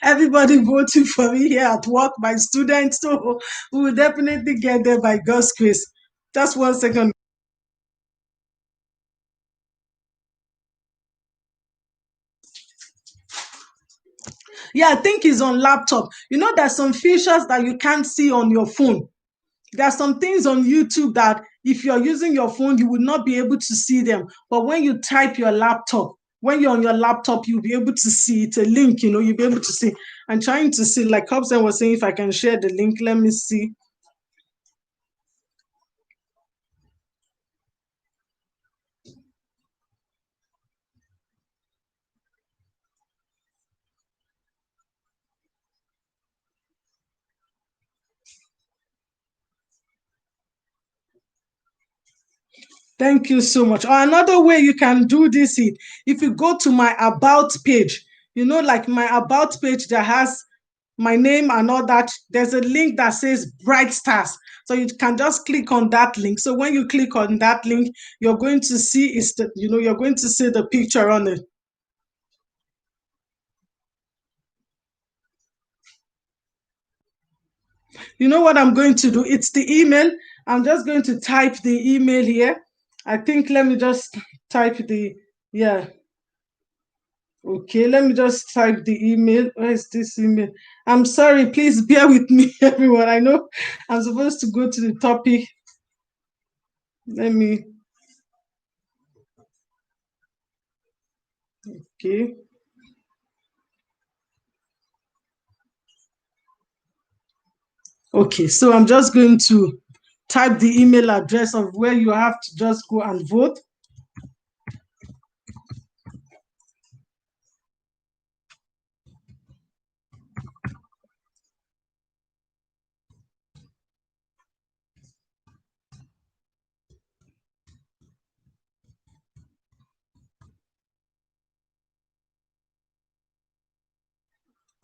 everybody voting for me here at work, my students, so we will definitely get there by God's grace. Just 1 second. Yeah, I think it's on laptop. There's some features that you can't see on your phone. There are some things on YouTube that if you're using your phone, you would not be able to see them. But when you type your laptop, when you're on your laptop, you'll be able to see. It's a link, you'll be able to see. I'm trying to see, like Hobson was saying, if I can share the link, let me see. Thank you so much. Or another way you can do this is if you go to my about page, like my about page that has my name and all that, there's a link that says Bright Stars. So you can just click on that link. So when you click on that link, you're going to see you're going to see the picture on it. You know what I'm going to do? It's the email. I'm just going to type the email here. I think let me just type yeah. Okay, let me just type the email. Where is this email? I'm sorry, please bear with me, everyone. I know I'm supposed to go to the topic. Let me, okay. Okay, so I'm just going to type the email address of where you have to just go and vote.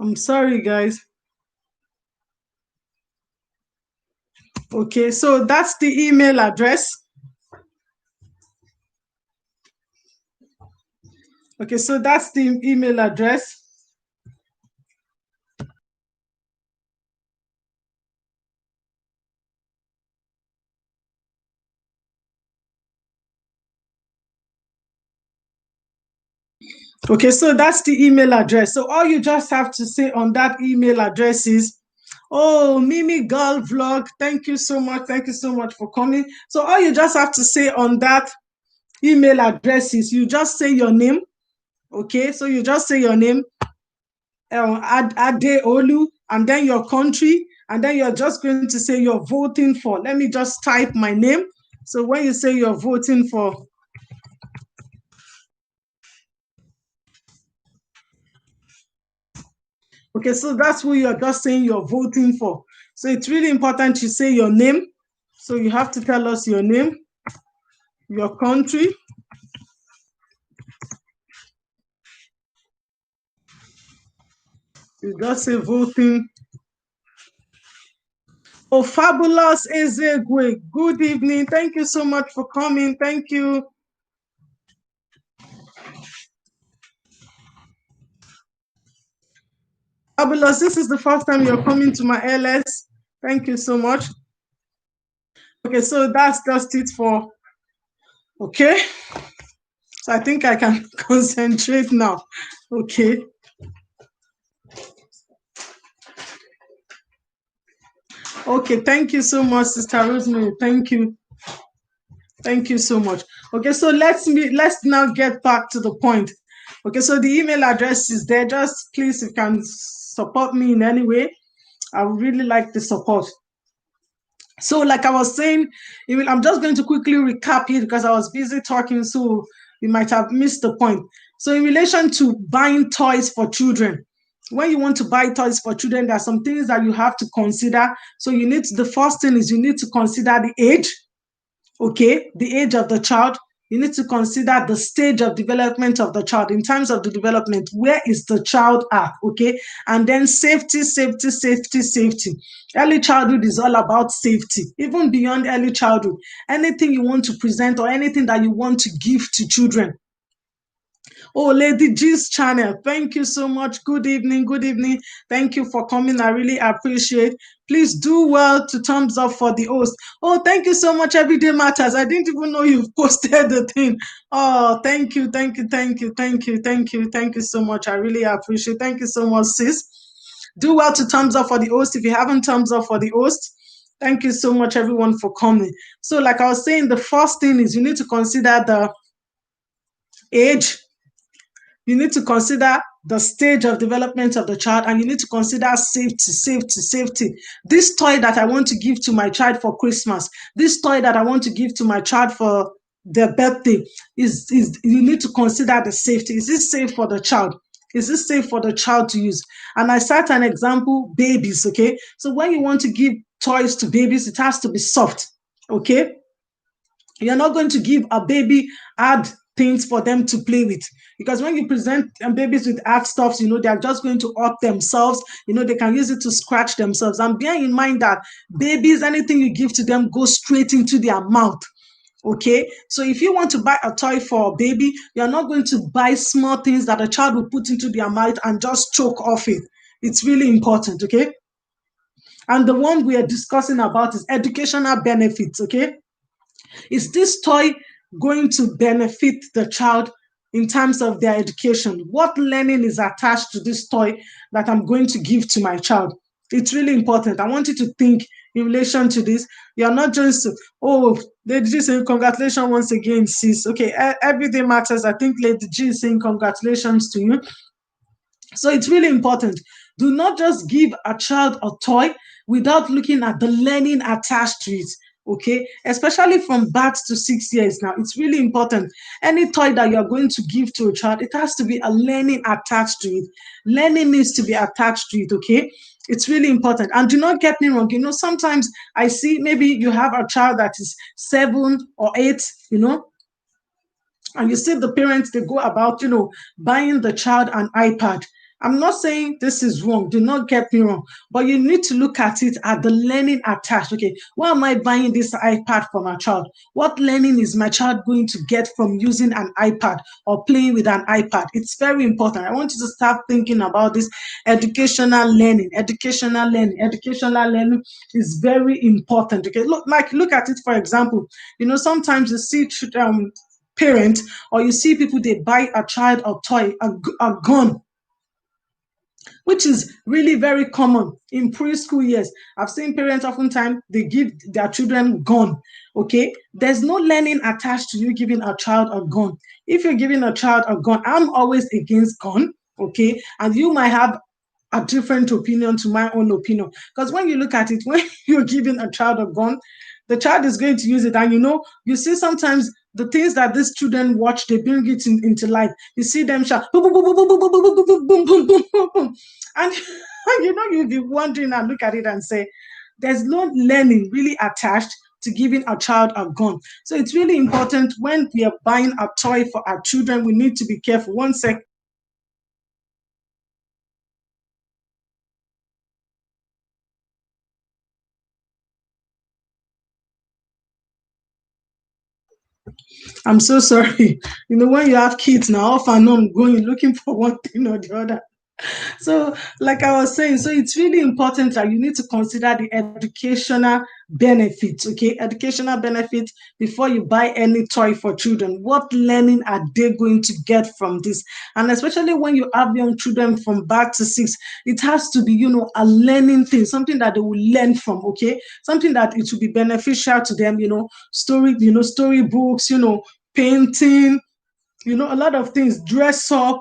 I'm sorry, guys. Okay, so that's the email address. Okay, so that's the email address. Okay, so that's the email address. So all you just have to say on that email address is, oh, Mimi Girl Vlog, thank you so much. Thank you so much for coming. So all you just have to say on that email address is you just say your name. Okay, so you just say your name, Adeolu, and then your country, and then you're just going to say you're voting for. Let me just type my name. So when you say you're voting for, okay, so that's who you're just saying you're voting for. So it's really important you say your name. So you have to tell us your name, your country. You just say voting. Oh, fabulous Ezegwe. Good evening. Thank you so much for coming. Thank you. Fabulous. This is the first time you're coming to my LS. Thank you so much. Okay, so that's just it for, okay. So I think I can concentrate now. Okay. Okay, thank you so much, Sister Rosemary. Thank you. Thank you so much. Okay, so let's now get back to the point. Okay, so the email address is there. Just please, if you can support me in any way, I would really like the support. So, like I was saying, I'm just going to quickly recap it because I was busy talking, so you might have missed the point. So, in relation to buying toys for children, when you want to buy toys for children, there are some things that you have to consider. So, the first thing is you need to consider the age. Okay, the age of the child. You need to consider the stage of development of the child. In terms of the development, where is the child at? Okay, and then safety, safety, safety, safety. Early childhood is all about safety. Even beyond early childhood, anything you want to present or anything that you want to give to children. Oh, Lady G's channel. Thank you so much. Good evening. Good evening. Thank you for coming. I really appreciate. Please do well to thumbs up for the host. Oh, thank you so much. Everyday Matters. I didn't even know you've posted the thing. Oh, thank you. Thank you. Thank you. Thank you. Thank you. Thank you so much. I really appreciate. Thank you so much, sis. Do well to thumbs up for the host. If you haven't thumbs up for the host, thank you so much, everyone, for coming. So, like I was saying, the first thing is you need to consider the age. You need to consider the stage of development of the child, and you need to consider safety, safety, safety. This toy that I want to give to my child for Christmas, this toy that I want to give to my child for their birthday, is you need to consider the safety. Is it safe for the child? Is it safe for the child to use? And I cite an example, babies, okay? So when you want to give toys to babies, it has to be soft, okay? You're not going to give a baby hard things for them to play with, because when you present babies with hard stuffs, they're just going to hurt themselves. They can use it to scratch themselves. And bear in mind that babies, anything you give to them goes straight into their mouth. Okay, so if you want to buy a toy for a baby, you're not going to buy small things that a child will put into their mouth and just choke off it. It's really important. Okay, And the one we are discussing about is educational benefits, okay? Is this toy going to benefit the child in terms of their education? What learning is attached to this toy that I'm going to give to my child? It's really important. I want you to think in relation to this. You're not just, oh, Lady G saying congratulations once again, sis. Okay, every day matters. I think Lady G is saying congratulations to you. So it's really important. Do not just give a child a toy without looking at the learning attached to it. Okay, especially from birth to 6 years now, it's really important. Any toy that you're going to give to a child, it has to be a learning attached to it. Learning needs to be attached to it. Okay, it's really important. And do not get me wrong, sometimes I see maybe you have a child that is 7 or 8, and you see the parents, they go about, buying the child an iPad. I'm not saying this is wrong. Do not get me wrong. But you need to look at it at the learning attached. Okay, why am I buying this iPad for my child? What learning is my child going to get from using an iPad or playing with an iPad? It's very important. I want you to start thinking about this educational learning. Educational learning. Educational learning is very important. Okay, look at it, for example. Sometimes you see parent, or you see people, they buy a child a toy, a gun, which is really very common in preschool years. I've seen parents oftentimes, they give their children gun. Okay, there's no learning attached to you giving a child a gun. If you're giving a child a gun, I'm always against gun. Okay, and you might have a different opinion to my own opinion, because when you look at it, when you're giving a child a gun, the child is going to use it. And you see sometimes the things that these children watch, they bring it into life. You see them shout boom, boom, boom, boom, boom, boom, boom, boom, boom, boom, boom, boom, boom, boom. And you'll be wondering and look at it and say, there's no learning really attached to giving a child a gun. So it's really important when we are buying a toy for our children, we need to be careful. One sec. I'm so sorry. When you have kids now, off and on going looking for one thing or the other. So, like I was saying, so it's really important that you need to consider the educational benefits, okay? Educational benefits before you buy any toy for children. What learning are they going to get from this? And especially when you have young children from birth to 6, it has to be, a learning thing, something that they will learn from, okay? Something that it will be beneficial to them, storybooks, painting, a lot of things, dress up,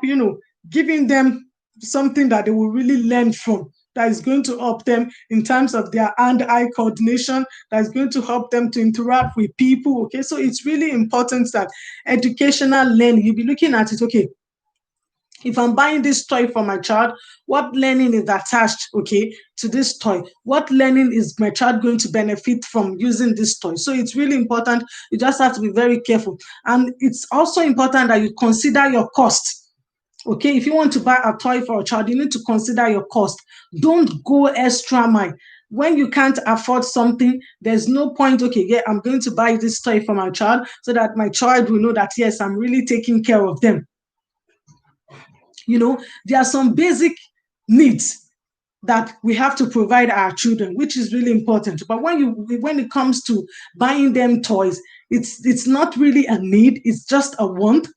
giving them something that they will really learn from, that is going to help them in terms of their hand-eye coordination, that is going to help them to interact with people. Okay, so it's really important that educational learning, you'll be looking at it, okay, if I'm buying this toy for my child, what learning is attached, okay, to this toy? What learning is my child going to benefit from using this toy? So it's really important. You just have to be very careful. And it's also important that you consider your cost. Okay, if you want to buy a toy for a child, you need to consider your cost. Don't go extra mile. When you can't afford something, there's no point, okay, yeah, I'm going to buy this toy for my child so that my child will know that, yes, I'm really taking care of them. There are some basic needs that we have to provide our children, which is really important. But when it comes to buying them toys, it's not really a need, it's just a want.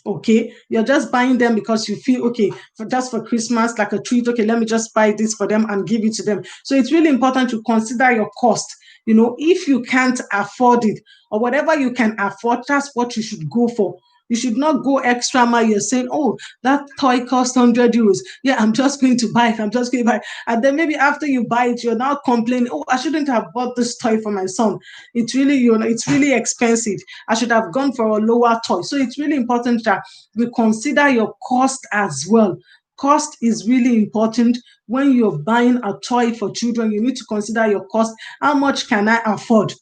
Okay, you're just buying them because you feel, okay, just for Christmas, like a treat, okay, let me just buy this for them and give it to them. So it's really important to consider your cost. If you can't afford it, or whatever you can afford, that's what you should go for. You should not go extra mile. You're saying, oh, that toy cost 100 euros. Yeah, I'm just going to buy it. I'm just going to buy it. And then maybe after you buy it, you're now complaining, oh, I shouldn't have bought this toy for my son. It's really, it's really expensive. I should have gone for a lower toy. So it's really important that we consider your cost as well. Cost is really important. When you're buying a toy for children, you need to consider your cost. How much can I afford?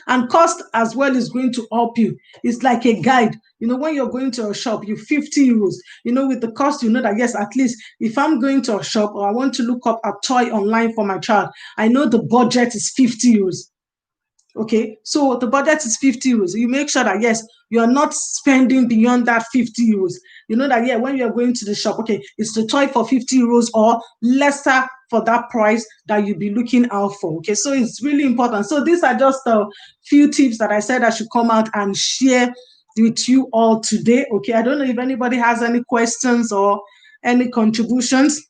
And cost as well is going to help you. It's like a guide. When you're going to a shop, you 50 euros. With the cost, that yes, at least if I'm going to a shop or I want to look up a toy online for my child, I know the budget is 50 euros. Okay, so the budget is 50 euros. You make sure that yes, You're not spending beyond that 50 euros. You know that, yeah, when you're going to the shop, okay, it's the toy for 50 euros or lesser for that price that you'll be looking out for. Okay, so it's really important. So these are just a few tips that I said I should come out and share with you all today. Okay, I don't know if anybody has any questions or any contributions.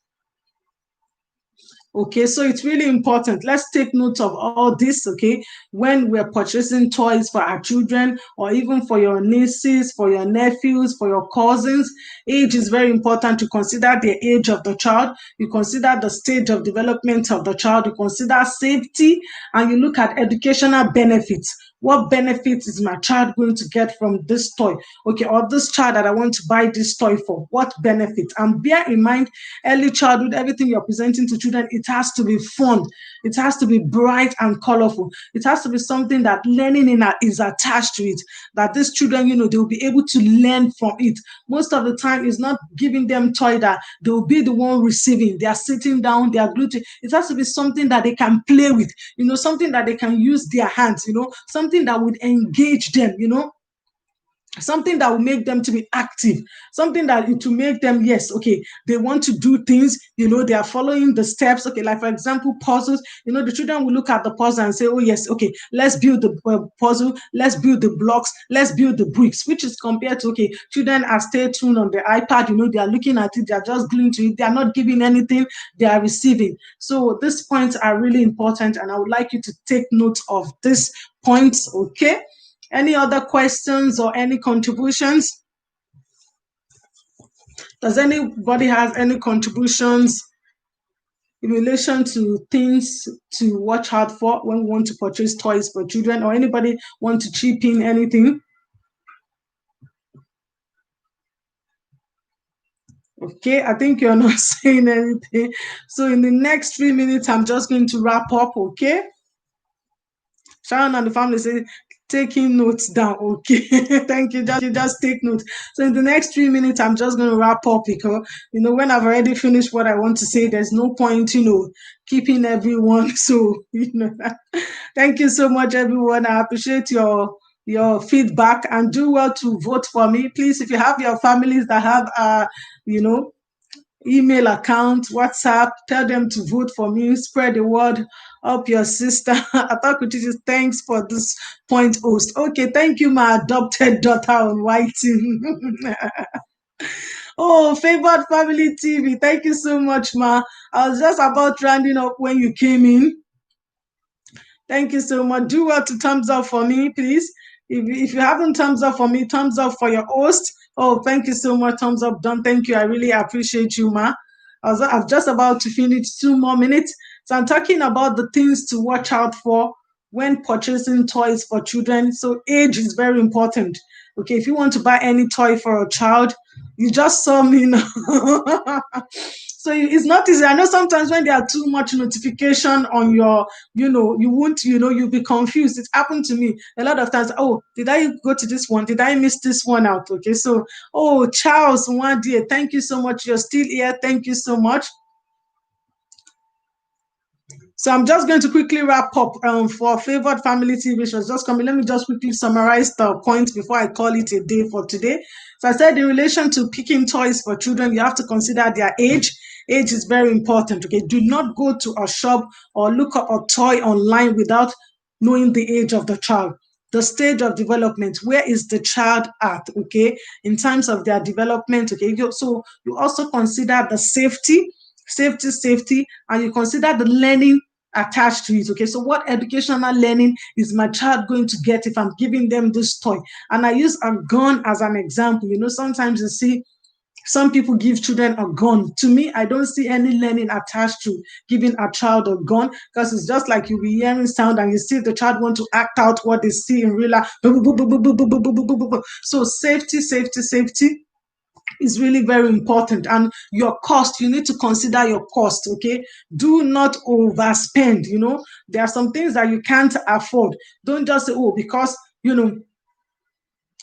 Okay, so it's really important. Let's take note of all this, okay, when we're purchasing toys for our children or even for your nieces, for your nephews, for your cousins. Age is very important. To consider the age of the child, you consider the stage of development of the child, you consider safety, and you look at educational benefits. What benefits is my child going to get from this toy? Okay, or this child that I want to buy this toy for, what benefit? And bear in mind, early childhood, everything you're presenting to children, it has to be fun. It has to be bright and colorful. It has to be something that learning is attached to it, that these children, they'll be able to learn from it. Most of the time, it's not giving them toy that they'll be the one receiving. They are sitting down, they are glued to it. It has to be something that they can play with, something that they can use their hands, something that would engage them, something that will make them to be active, something that to make them, yes, okay, they want to do things, they are following the steps. Okay, like for example, puzzles, the children will look at the puzzle and say, oh yes, okay, let's build the puzzle, let's build the blocks, let's build the bricks, which is compared to, okay, children are stay tuned on the iPad, they are looking at it, they are just glued to it, they are not giving anything, they are receiving. So these points are really important, and I would like you to take note of these points. Okay, any other questions or any contributions? Does anybody have any contributions in relation to things to watch out for when we want to purchase toys for children, or anybody want to chip in anything? Okay, I think you're not saying anything. So in the next 3 minutes, I'm just going to wrap up, okay? Sharon and the family say, taking notes down. Okay, thank you. Just take notes. So in the next 3 minutes, I'm just going to wrap up because, when I've already finished what I want to say, there's no point, keeping everyone. So, thank you so much, everyone. I appreciate your feedback, and do well to vote for me. Please, if you have your families that have, email account, WhatsApp, tell them to vote for me, spread the word, help your sister. Atakuchichi, thanks for this point host. Okay, thank you, my adopted daughter on Whiting. Oh, Favored Family TV, thank you so much, ma. I was just about rounding up when you came in. Thank you so much. Do well to thumbs up for me, please. If you haven't thumbs up for me, thumbs up for your host. Oh, thank you so much. Thumbs up done. Thank you. I really appreciate you, ma. I'm just about to finish 2 more minutes. So I'm talking about the things to watch out for when purchasing toys for children. So age is very important. Okay, if you want to buy any toy for a child, you just saw me now. So it's not easy. I know sometimes when there are too much notification on your, you won't, you'll be confused. It happened to me a lot of times. Oh, did I go to this one? Did I miss this one out? Okay, so, oh, Charles, one dear, thank you so much. You're still here. Thank you so much. So I'm just going to quickly wrap up for Favored Family TV, which was just coming. Let me just quickly summarize the points before I call it a day for today. So I said in relation to picking toys for children, you have to consider their age. Age is very important. Okay, do not go to a shop or look up a toy online without knowing the age of the child. The stage of development, where is the child at, okay, in terms of their development, okay? So you also consider the safety, and you consider the learning attached to it. Okay, so what educational learning is my child going to get if I'm giving them this toy? And I use a gun as an example. Sometimes you see some people give children a gun. To me, I don't see any learning attached to giving a child a gun, because it's just like you'll be hearing sound and you see the child want to act out what they see in real life. So safety is really very important. And your cost, you need to consider your cost. Okay, do not overspend. There are some things that you can't afford. Don't just say, oh, because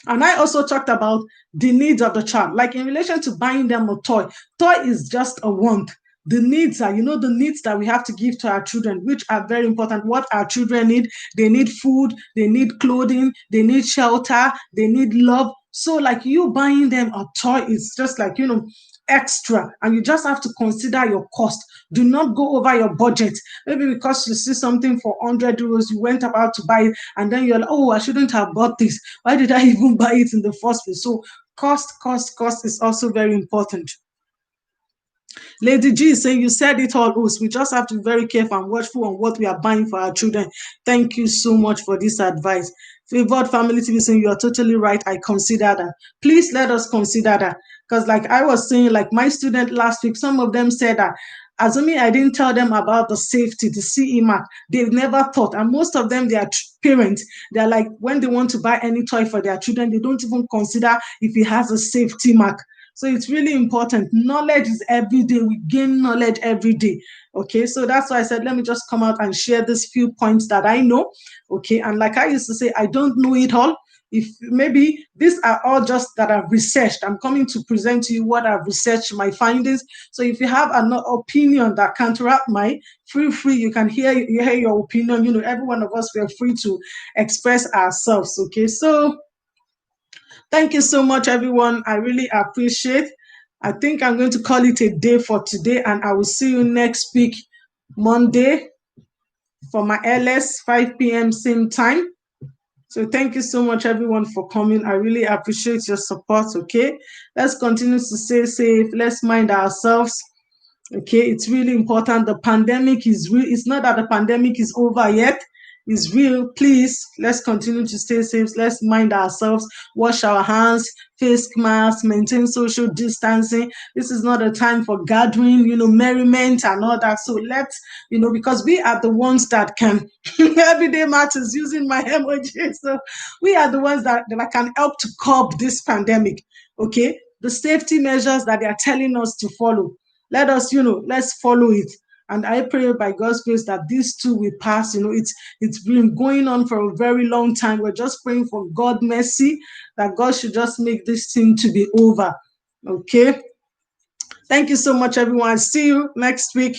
and I also talked about the needs of the child, like in relation to buying them a toy. Toy is just a want. the needs are, the needs that we have to give to our children, which are very important. What our children need, they need food, they need clothing, they need shelter, they need love. So like you buying them a toy is just like, extra, and you just have to consider your cost. Do not go over your budget. Maybe because you see something for 100 euros, you went about to buy it, and then you're like, oh, I shouldn't have bought this. Why did I even buy it in the first place? So cost is also very important. Lady G is saying, you said it all, Us. We just have to be very careful and watchful on what we are buying for our children. Thank you so much for this advice. Favored Family TV saying, you are totally right. I consider that. Please let us consider that. Because like I was saying, like my student last week, some of them said that, assuming I didn't tell them about the safety, the CE mark, they've never thought. And most of them, their parents, they're like, when they want to buy any toy for their children, they don't even consider if it has a safety mark. So it's really important. Knowledge is every day. We gain knowledge every day. Okay, so that's why I said, let me just come out and share these few points that I know. Okay, and like I used to say, I don't know it all. If maybe these are all just that I've researched, I'm coming to present to you what I've researched, my findings. So if you have an opinion that counteract mine, feel free. You can hear your opinion. Every one of us, we're free to express ourselves. Okay, so thank you so much, everyone. I really appreciate. I think I'm going to call it a day for today, and I will see you next week, Monday, for my LS, 5 p.m. same time. So thank you so much, everyone, for coming. I really appreciate your support, okay? Let's continue to stay safe. Let's mind ourselves. Okay, it's really important. The pandemic is real. It's not that the pandemic is over yet. It's real. Please, let's continue to stay safe. Let's mind ourselves, wash our hands, face masks, maintain social distancing. This is not a time for gathering, merriment and all that. So let's, because we are the ones that can, everyday matters using my emoji. So we are the ones that can help to curb this pandemic. Okay, the safety measures that they are telling us to follow. Let us, let's follow it. And I pray by God's grace that these two will pass. It's been going on for a very long time. We're just praying for God mercy, that God should just make this thing to be over. Okay. Thank you so much, everyone. See you next week.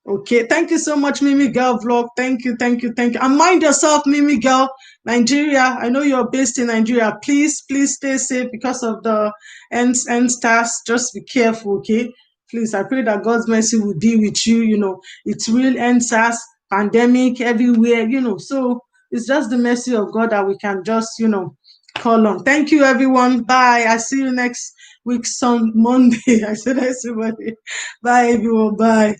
Okay, thank you so much, Mimi Girl Vlog. Thank you. And mind yourself, Mimi Girl. Nigeria, I know you're based in Nigeria. Please stay safe because of the end stars. Just be careful, okay? Please, I pray that God's mercy will be with you. It's real end stars, pandemic everywhere, So it's just the mercy of God that we can just, call on. Thank you, everyone. Bye. I see you next week, Monday. I said I see Monday. Bye, everyone. Bye.